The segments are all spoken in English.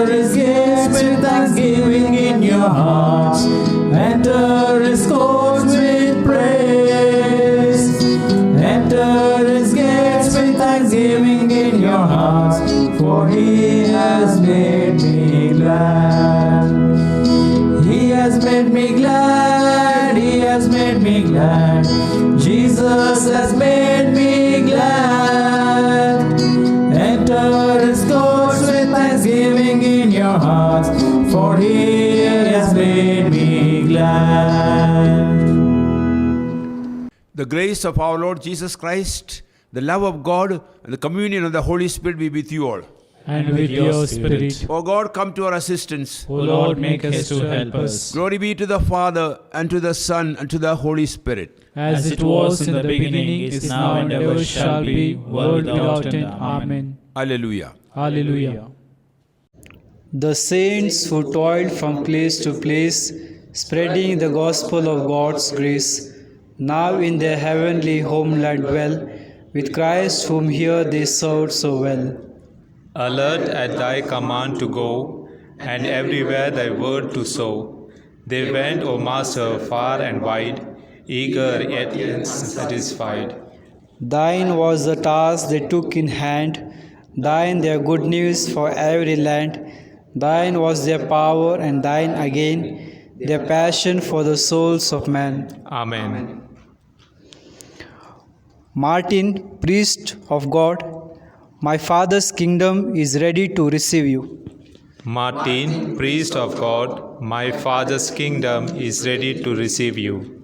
His gates with thanksgiving in your hearts. Enter His courts with praise. Enter His gates with thanksgiving in your hearts. For He has made me glad. He has made me glad. He has made me glad. Jesus has made me glad. Enter His courts with thanksgiving in your hearts, for He has made me glad. The grace of our Lord Jesus Christ, the love of God, and the communion of the Holy Spirit be with you all. And with your spirit. O God, come to our assistance. O Lord, make us to help us. Glory be to the Father, and to the Son, and to the Holy Spirit. As it was in the beginning, is now, and ever shall be, world without end. Amen. Alleluia. Hallelujah. The saints who toiled from place to place, spreading the gospel of God's grace, now in their heavenly homeland dwell, with Christ whom here they served so well. Alert at thy command to go, and everywhere thy word to sow. They went, O Master, far and wide, eager yet unsatisfied. Thine was the task they took in hand, thine their good news for every land. Thine was their power, and thine again their passion for the souls of man. Amen. Martin, priest of God, my Father's kingdom is ready to receive you. Martin, priest of God, my Father's kingdom is ready to receive you.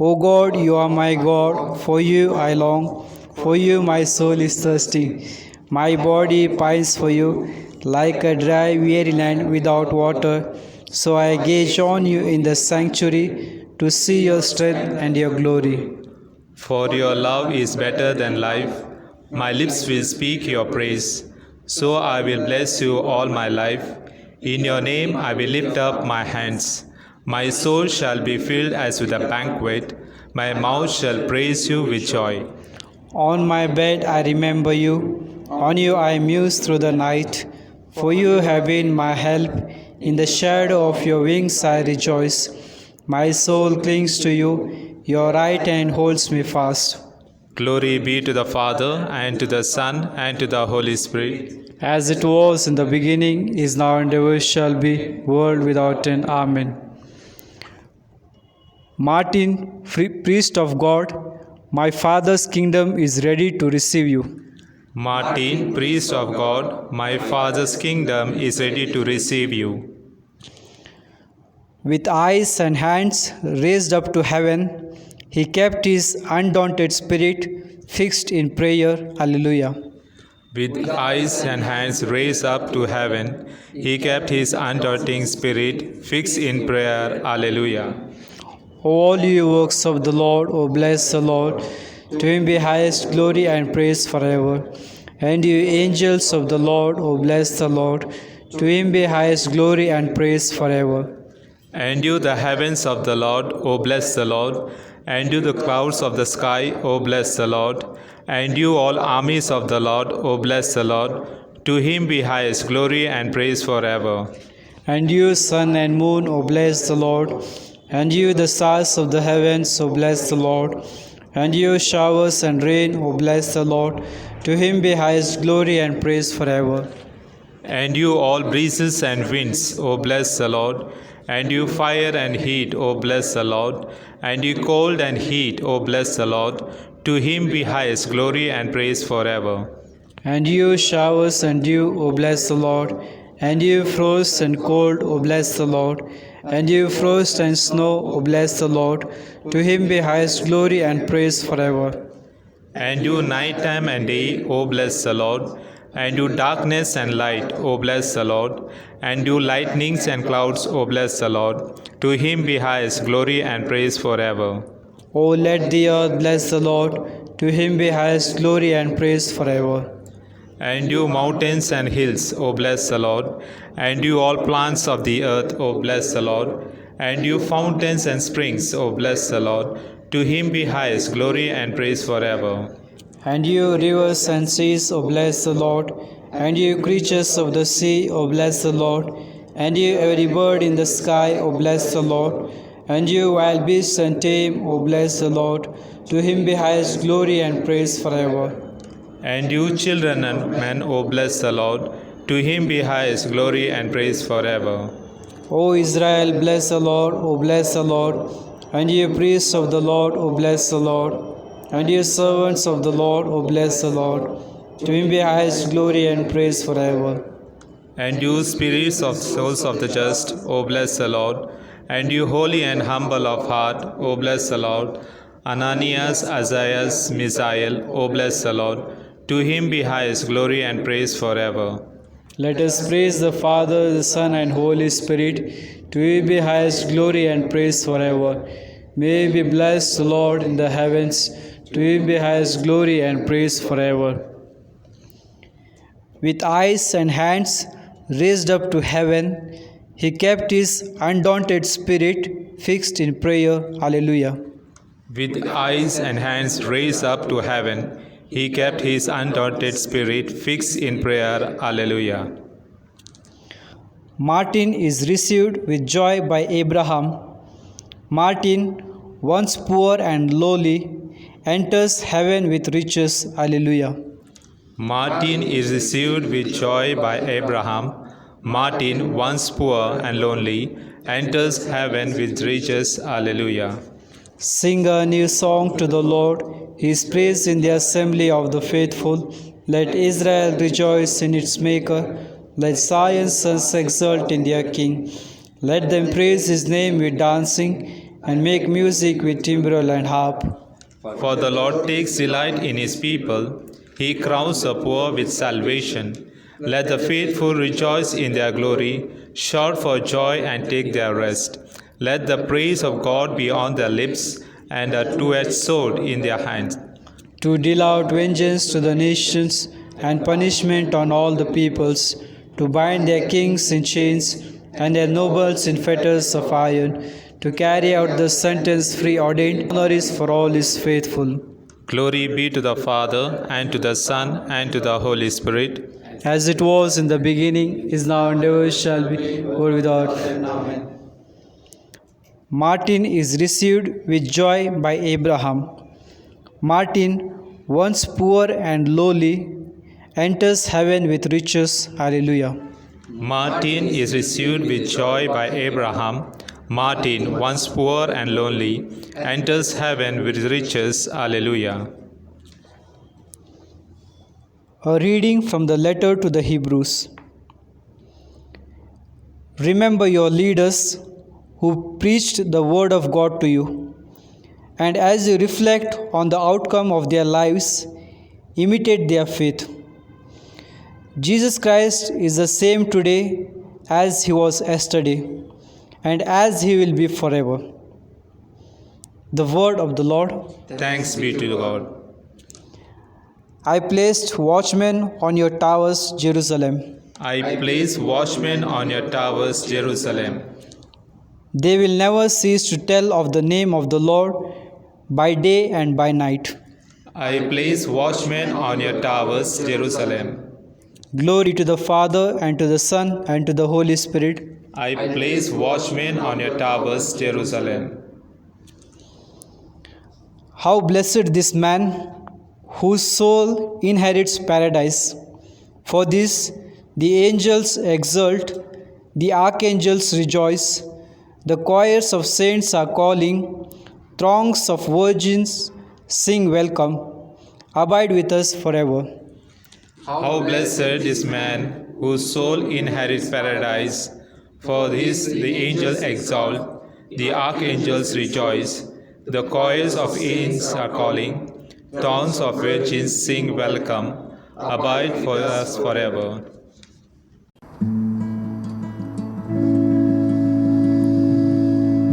O God, you are my God, for you I long, for you my soul is thirsty. My body pines for you, like a dry, weary land without water. So I gaze on you in the sanctuary to see your strength and your glory. For your love is better than life. My lips will speak your praise. So I will bless you all my life. In your name I will lift up my hands. My soul shall be filled as with a banquet. My mouth shall praise you with joy. On my bed I remember you. On you I muse through the night. For you have been my help. In the shadow of your wings I rejoice. My soul clings to you. Your right hand holds me fast. Glory be to the Father, and to the Son, and to the Holy Spirit. As it was in the beginning, is now, and ever shall be, world without end. Amen. Martin, priest of God, my Father's kingdom is ready to receive you. Martin, priest of God, my Father's kingdom is ready to receive you. With eyes and hands raised up to heaven, he kept his undaunted spirit fixed in prayer. Alleluia. With eyes and hands raised up to heaven, he kept his undaunting spirit fixed in prayer. Alleluia. O all you works of the Lord, O bless the Lord. To him be highest glory and praise forever. And you angels of the Lord, O bless the Lord. To him be highest glory and praise forever. And you the heavens of the Lord, O bless the Lord. And you the clouds of the sky, O bless the Lord. And you all armies of the Lord, O bless the Lord. To him be highest glory and praise forever. And you sun and moon, O bless the Lord. And you the stars of the heavens, O bless the Lord. And you showers and rain, O bless the Lord. To him be highest glory and praise forever. And you all breezes and winds, O bless the Lord. And you fire and heat, O bless the Lord. And you cold and heat, O bless the Lord. To him be highest glory and praise forever. And you showers and dew, O bless the Lord. And you frost and cold, O bless the Lord. And you frost and snow, O bless the Lord. To him be highest glory and praise forever. And you nighttime and day, O bless the Lord. And you darkness and light, O bless the Lord. And you lightnings and clouds, O bless the Lord. To him be highest glory and praise forever. O let the earth bless the Lord. To him be highest glory and praise forever. And you mountains and hills, O bless the Lord. And you all plants of the earth, O bless the Lord. And you fountains and springs, O bless the Lord. To him be highest glory and praise forever. And you rivers and seas, O bless the Lord. And you creatures of the sea, O bless the Lord. And you every bird in the sky, O bless the Lord. And you wild beasts and tame, O bless the Lord. To him be highest glory and praise forever. And you children and men, O bless the Lord. To him be highest glory and praise forever. O Israel, bless the Lord, O bless the Lord. And ye priests of the Lord, O bless the Lord. And ye servants of the Lord, O bless the Lord. To him be highest glory and praise forever. And you spirits of souls of the just, O bless the Lord. And you holy and humble of heart, O bless the Lord. Ananias, Isaias, Misael, O bless the Lord. To him be highest glory and praise forever. Let us praise the Father, the Son, and Holy Spirit. To him be highest glory and praise forever. May he be blessed, the Lord, in the heavens. To him be highest glory and praise forever. With eyes and hands raised up to heaven, he kept his undaunted spirit fixed in prayer. Hallelujah. With eyes and hands raised up to heaven, he kept his undaunted spirit fixed in prayer. Alleluia. Martin is received with joy by Abraham. Martin, once poor and lowly, enters heaven with riches. Hallelujah. Martin is received with joy by Abraham. Martin, once poor and lonely, enters heaven with riches. Alleluia. Sing a new song to the Lord, his praise in the assembly of the faithful. Let Israel rejoice in its Maker. Let Zion's sons exult in their King. Let them praise his name with dancing and make music with timbrel and harp. For the Lord takes delight in his people. He crowns the poor with salvation. Let the faithful rejoice in their glory, shout for joy and take their rest. Let the praise of God be on their lips and a two-edged sword in their hands. To deal out vengeance to the nations and punishment on all the peoples, to bind their kings in chains and their nobles in fetters of iron, to carry out the sentence free ordained. Honor is for all is faithful. Glory be to the Father, and to the Son, and to the Holy Spirit. As it was in the beginning, is now, and ever shall be, world without end. Amen. Martin is received with joy by Abraham. Martin, once poor and lowly, enters heaven with riches. Hallelujah. Martin is received with joy by Abraham. Martin, once poor and lonely, enters heaven with riches. Alleluia. A reading from the letter to the Hebrews. Remember your leaders who preached the word of God to you, and as you reflect on the outcome of their lives, imitate their faith. Jesus Christ is the same today as he was yesterday, and as he will be forever. The word of the Lord. Thanks be to God. I placed watchmen on your towers, Jerusalem. I place watchmen on your towers, Jerusalem. They will never cease to tell of the name of the Lord by day and by night. I place watchmen on your towers, Jerusalem. Glory to the Father, and to the Son, and to the Holy Spirit. I place watchmen on your towers, Jerusalem. How blessed this man whose soul inherits paradise. For this the angels exult, the archangels rejoice, the choirs of saints are calling, throngs of virgins sing welcome. Abide with us forever. How blessed is man whose soul inherits paradise. For this the angels exalt, the archangels rejoice, the choirs of angels are calling, throngs of virgins sing welcome. Abide for us forever.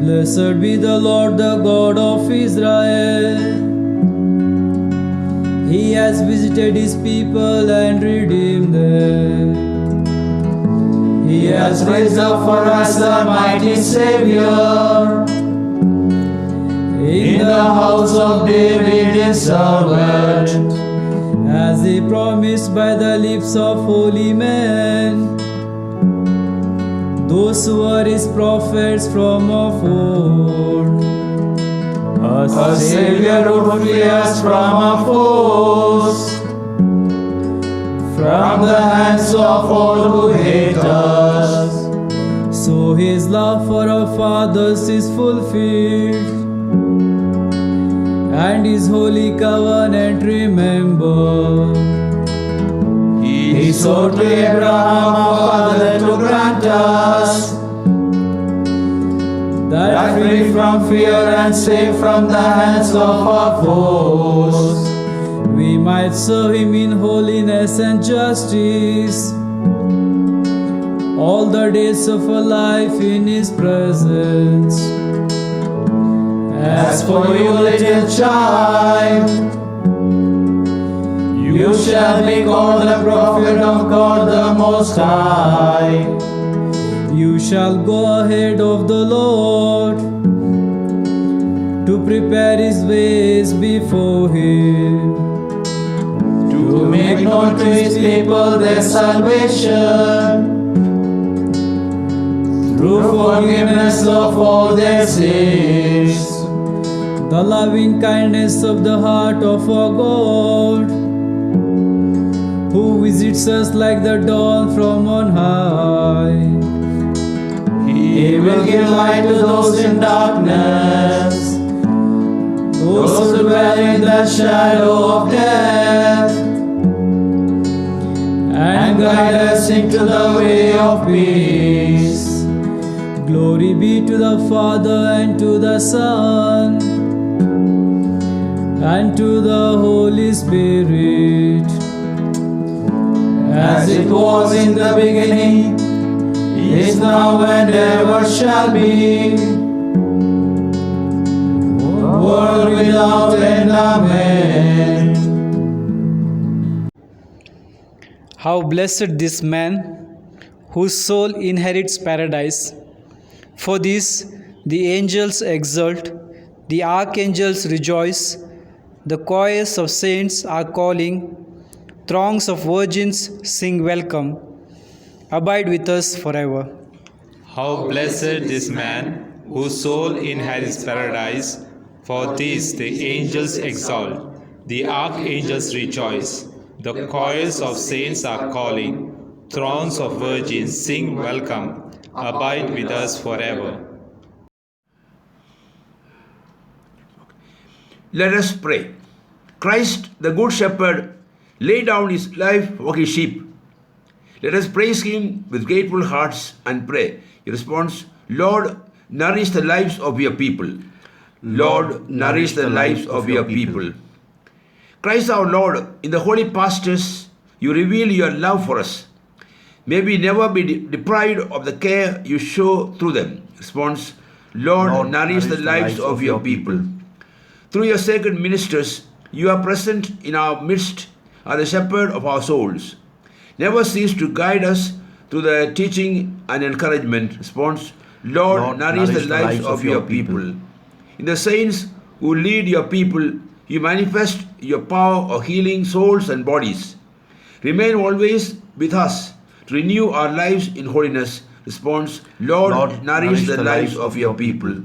Blessed be the Lord, the God of Israel. He has visited his people and redeemed them. He has raised up for us a mighty Savior. In the house of David his servant, as He promised by the lips of holy men, those who are His prophets from of old. A Savior who would free us from our foes, from the hands of all who hate us. So His love for our fathers is fulfilled, and His holy covenant remember. He swore to Abraham our father to grant us that free from fear and safe from the hands of our foes, we might serve Him in holiness and justice all the days of our life in His presence. As for you, little child, you shall be called the prophet of God the Most High. You shall go ahead of the Lord to prepare His ways before Him, To make known to His people their salvation, through forgiveness of all their sins. the loving kindness of the heart of our God, who visits us like the dawn from on high. He will give light to those in darkness, those who dwell in the shadow of death, and guide us into the way of peace. Glory be to the Father, and to the Son, and to the Holy Spirit, As it was in the beginning, is now, and ever shall be, world without end. Amen. How blessed this man whose soul inherits paradise. For this the angels exult, the archangels rejoice, the choirs of saints are calling, throngs of virgins sing welcome. Abide with us forever. How blessed this man whose soul inherits paradise. For this the angels exalt, the archangels rejoice, the choirs of saints are calling, throngs of virgins sing welcome. Abide with us forever. Let us pray. Christ, the Good Shepherd, laid down His life for His sheep. Let us praise Him with grateful hearts and pray. He responds, Lord, nourish the lives of your people. Lord, nourish the lives of your people. Christ our Lord, in the holy pastures, you reveal your love for us. May we never be deprived of the care you show through them. Response, Lord, nourish the lives of your people. Through your sacred ministers, you are present in our midst as the shepherd of our souls. Never cease to guide us through the teaching and encouragement. Response, Lord, nourish the lives of your people. In the saints who lead your people, you manifest your power of healing souls and bodies. Remain always with us to renew our lives in holiness. Response, Lord, nourish the lives of your people.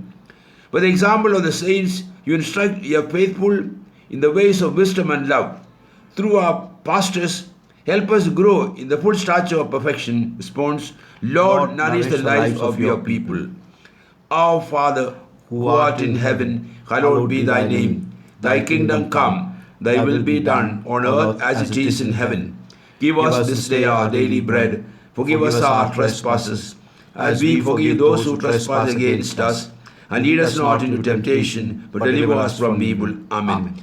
By the example of the saints, you instruct your faithful in the ways of wisdom and love. Through our pastors, help us grow in the full stature of perfection. Response, Lord, nourish the lives of your people. Our Father, who art in heaven, hallowed be thy name. Thy kingdom come, thy will be done on earth as it is in heaven. Give us this day our daily bread. Forgive us our trespasses, as we forgive those who trespass against us. And lead us not into temptation, but deliver us from evil. Amen.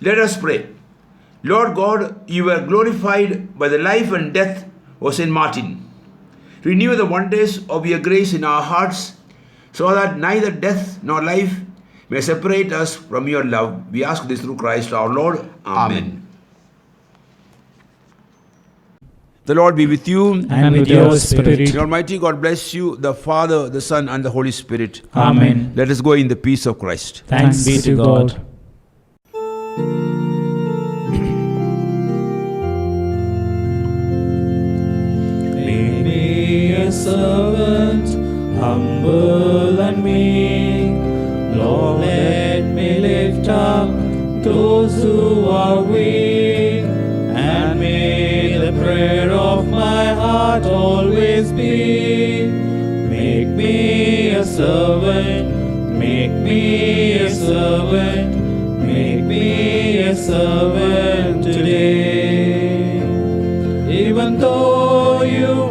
Let us pray. Lord God, you were glorified by the life and death of St. Martin. Renew the wonders of your grace in our hearts, so that neither death nor life may separate us from your love. We ask this through Christ our Lord. Amen. The Lord be with you. And with your spirit. The Almighty God bless you, the Father, the Son, and the Holy Spirit. Amen. Let us go in the peace of Christ. Thanks be to God. servant, humble and meek. Lord, let me lift up those who are weak, and may the prayer of my heart always be, make me a servant, make me a servant, make me a servant today. Even though you